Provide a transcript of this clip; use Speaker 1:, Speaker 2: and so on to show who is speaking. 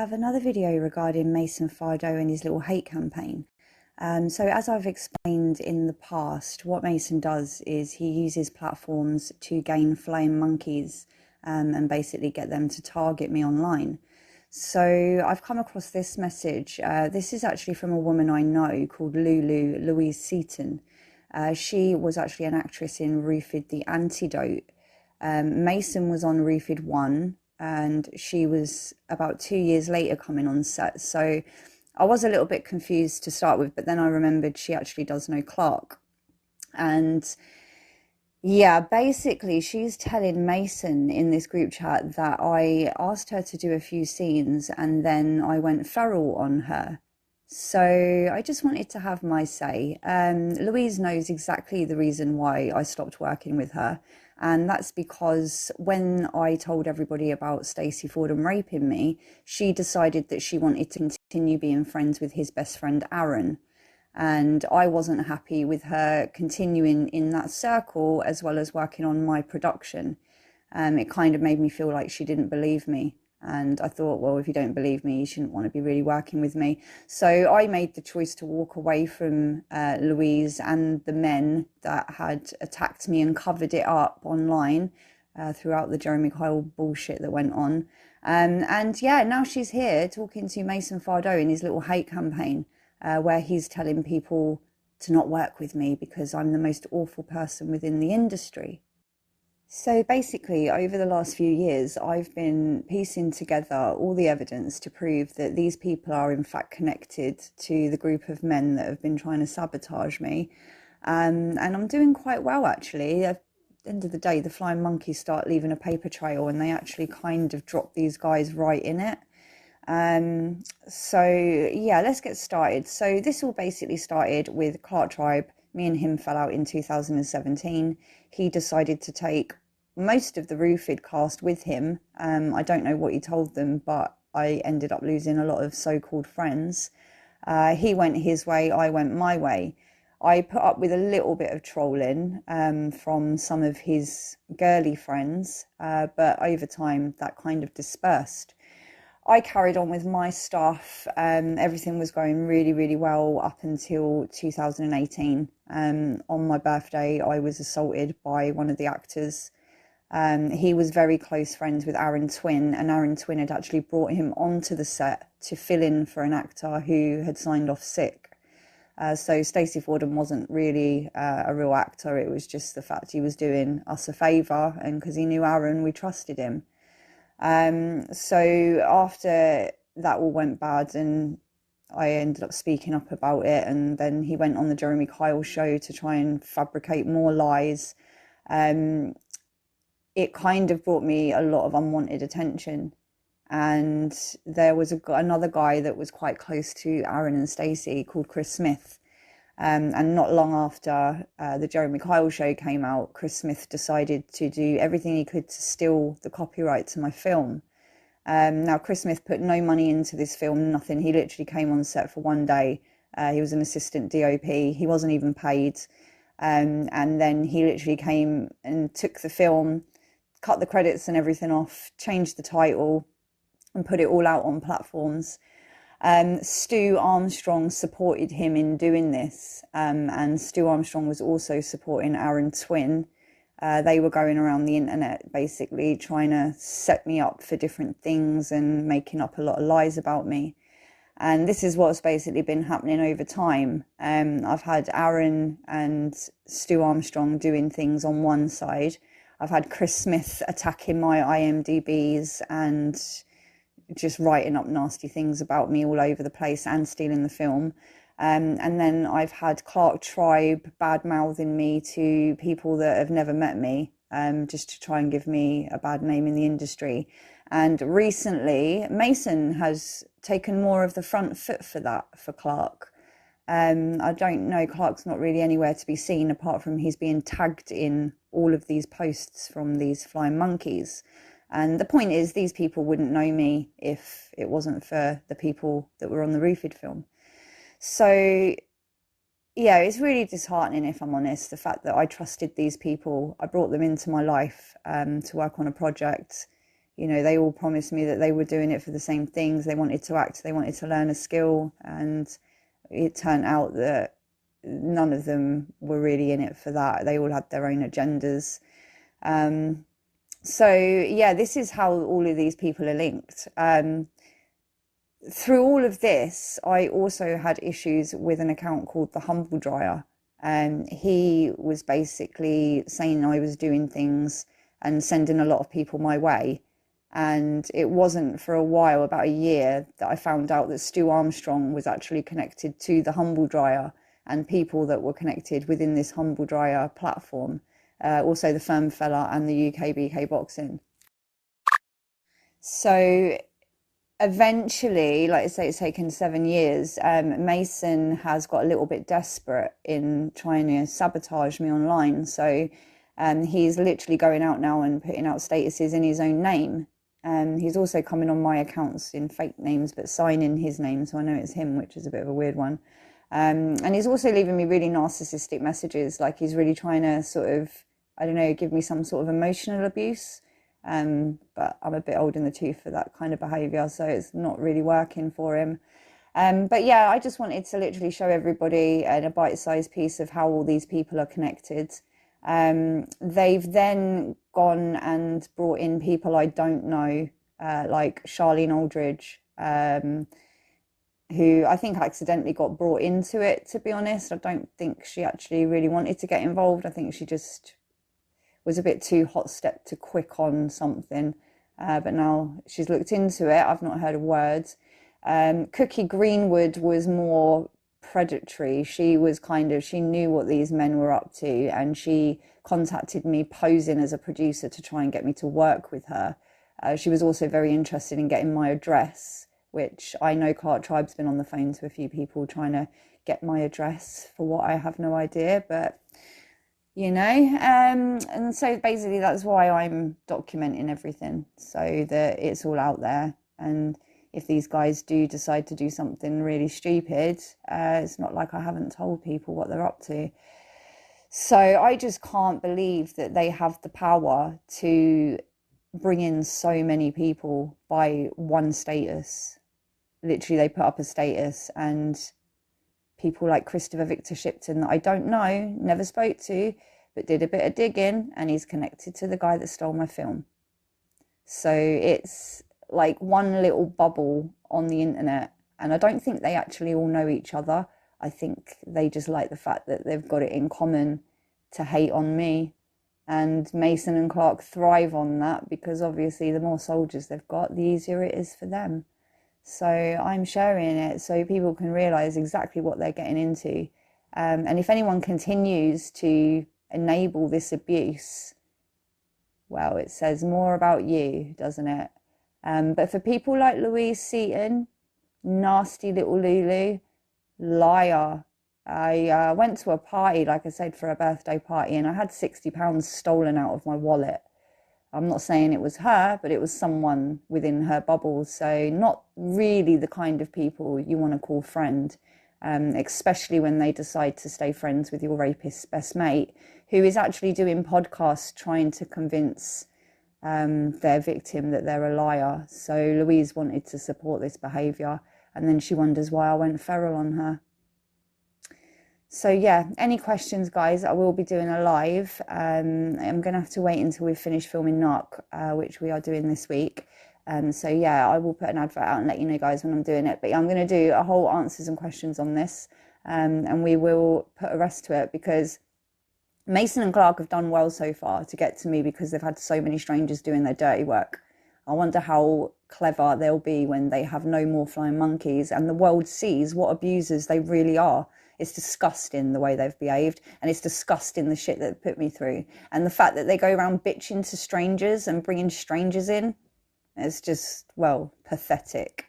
Speaker 1: have another video regarding Mason Fardowe and his little hate campaign. So as I've explained in the past, what Mason does is he uses platforms to gain flying monkeys and basically get them to target me online. So I've come across this message. This is actually from a woman I know called Louise Seaton. She was actually an actress in Roofed the Antidote. Mason was on Roofed 1 and she was about 2 years later coming on set. So I was a little bit confused to start with, but then I remembered she actually does know Clarke. And yeah, basically she's telling Mason in this group chat that I asked her to do a few scenes and then I went feral on her. So I just wanted to have my say. Louise knows exactly the reason why I stopped working with her. And that's because when I told everybody about Stacey Fordham raping me, she decided that she wanted to continue being friends with his best friend, Aaron. And I wasn't happy with her continuing in that circle as well as working on my production. It kind of made me feel like she didn't believe me. And I thought, well, if you don't believe me, you shouldn't want to be really working with me. So I made the choice to walk away from Louise and the men that had attacked me and covered it up online throughout the Jeremy Kyle bullshit that went on. And yeah, now she's here talking to Mason Fardowe in his little hate campaign where he's telling people to not work with me because I'm the most awful person within the industry. So basically, over the last few years, I've been piecing together all the evidence to prove that these people are in fact connected to the group of men that have been trying to sabotage me. And I'm doing quite well, actually. At the end of the day, the flying monkeys start leaving a paper trail and they actually kind of drop these guys right in it. So yeah, let's get started. So this all basically started with Clarke Tribe. Me and him fell out in 2017. He decided to take most of the Roofed cast with him. I don't know what he told them, but I ended up losing a lot of so-called friends. He went his way, I went my way. I put up with a little bit of trolling from some of his girly friends, but over time that kind of dispersed. I carried on with my stuff. Everything was going really, really well up until 2018. On my birthday, I was assaulted by one of the actors. He was very close friends with Twinn, and Twinn had actually brought him onto the set to fill in for an actor who had signed off sick. So Stacey Fordham wasn't really a real actor. It was just the fact he was doing us a favour, and because he knew Aaron, we trusted him. So after that all went bad and I ended up speaking up about it, and then he went on the Jeremy Kyle show to try and fabricate more lies. It kind of brought me a lot of unwanted attention, and there was another guy that was quite close to Aaron and Stacey called Kris Smith. And not long after the Jeremy Kyle show came out, Kris Smith decided to do everything he could to steal the copyright to my film. Now, Kris Smith put no money into this film, nothing. He literally came on set for one day. He was an assistant DOP. He wasn't even paid. And then he literally came and took the film, cut the credits and everything off, changed the title and put it all out on platforms. Stu Armstrong supported him in doing this, and Stu Armstrong was also supporting Aaron Twinn. They were going around the internet basically trying to set me up for different things and making up a lot of lies about me. And this is what's basically been happening over time. I've had Aaron and Stu Armstrong doing things on one side. I've had Kris Smith attacking my IMDb's and just writing up nasty things about me all over the place and stealing the film. And then I've had Clarke Tribe bad-mouthing me to people that have never met me, just to try and give me a bad name in the industry. And recently, Mason has taken more of the front foot for that, for Clarke. I don't know, Clarke's not really anywhere to be seen apart from he's being tagged in all of these posts from these flying monkeys. And the point is, these people wouldn't know me if it wasn't for the people that were on the Roofed film. So, yeah, it's really disheartening, if I'm honest, the fact that I trusted these people. I brought them into my life to work on a project. you know, they all promised me that they were doing it for the same things. They wanted to act, they wanted to learn a skill, and it turned out that none of them were really in it for that. They all had their own agendas. So yeah, this is how all of these people are linked. Through all of this, I also had issues with an account called the HumbleDryer. He was basically saying I was doing things and sending a lot of people my way. And it wasn't for a while, about a year, that I found out that Stu Armstrong was actually connected to the HumbleDryer and people that were connected within this HumbleDryer platform. Also the Firm Fella and the UK BK Boxing. So eventually, like I say, it's taken 7 years. Mason has got a little bit desperate in trying to sabotage me online. So he's literally going out now and putting out statuses in his own name. He's also coming on my accounts in fake names, but signing his name, so I know it's him, which is a bit of a weird one. And he's also leaving me really narcissistic messages, like he's really trying to sort of, I don't know, give me some sort of emotional abuse. But I'm a bit old in the tooth for that kind of behaviour, so it's not really working for him. But yeah, I just wanted to literally show everybody in a bite-sized piece of how all these people are connected. They've then gone and brought in people I don't know, like Charlene Aldridge, who I think accidentally got brought into it, to be honest. I don't think she actually really wanted to get involved. I think she just was a bit too hot-stepped to quick on something. But now she's looked into it. I've not heard a word. Cookie Greenwood was more predatory. She was she knew what these men were up to, and she contacted me posing as a producer to try and get me to work with her. She was also very interested in getting my address, which I know Clarke Tribe's been on the phone to a few people trying to get my address for what I have no idea, but you know, and so basically that's why I'm documenting everything, so that it's all out there. And if these guys do decide to do something really stupid, it's not like I haven't told people what they're up to. So I just can't believe that they have the power to bring in so many people by one status. Literally, they put up a status, and people like Christopher Victor Shipton, that I don't know, never spoke to, but did a bit of digging, and he's connected to the guy that stole my film. So it's like one little bubble on the internet, and I don't think they actually all know each other. I think they just like the fact that they've got it in common to hate on me. And Mason and Clarke thrive on that, because obviously the more soldiers they've got, the easier it is for them. So I'm sharing it so people can realise exactly what they're getting into. And if anyone continues to enable this abuse, well, it says more about you, doesn't it? But for people like Louise Seaton, nasty little Lulu, liar. I went to a party, like I said, for a birthday party, and I had £60 stolen out of my wallet. I'm not saying it was her, but it was someone within her bubble. So not really the kind of people you want to call friend, especially when they decide to stay friends with your rapist's best mate, who is actually doing podcasts trying to convince their victim that they're a liar. So Louise wanted to support this behaviour, and then she wonders why I went feral on her. So yeah, any questions, guys? I will be doing a live. I'm going to have to wait until we've finished filming Narc, which we are doing this week. So yeah, I will put an advert out and let you know, guys, when I'm doing it. But I'm going to do a whole answers and questions on this, and we will put a rest to it, because Mason and Clarke have done well so far to get to me, because they've had so many strangers doing their dirty work. I wonder how clever they'll be when they have no more flying monkeys and the world sees what abusers they really are. It's disgusting the way they've behaved, and it's disgusting the shit that they put me through. And the fact that they go around bitching to strangers and bringing strangers in, it's just, well, pathetic.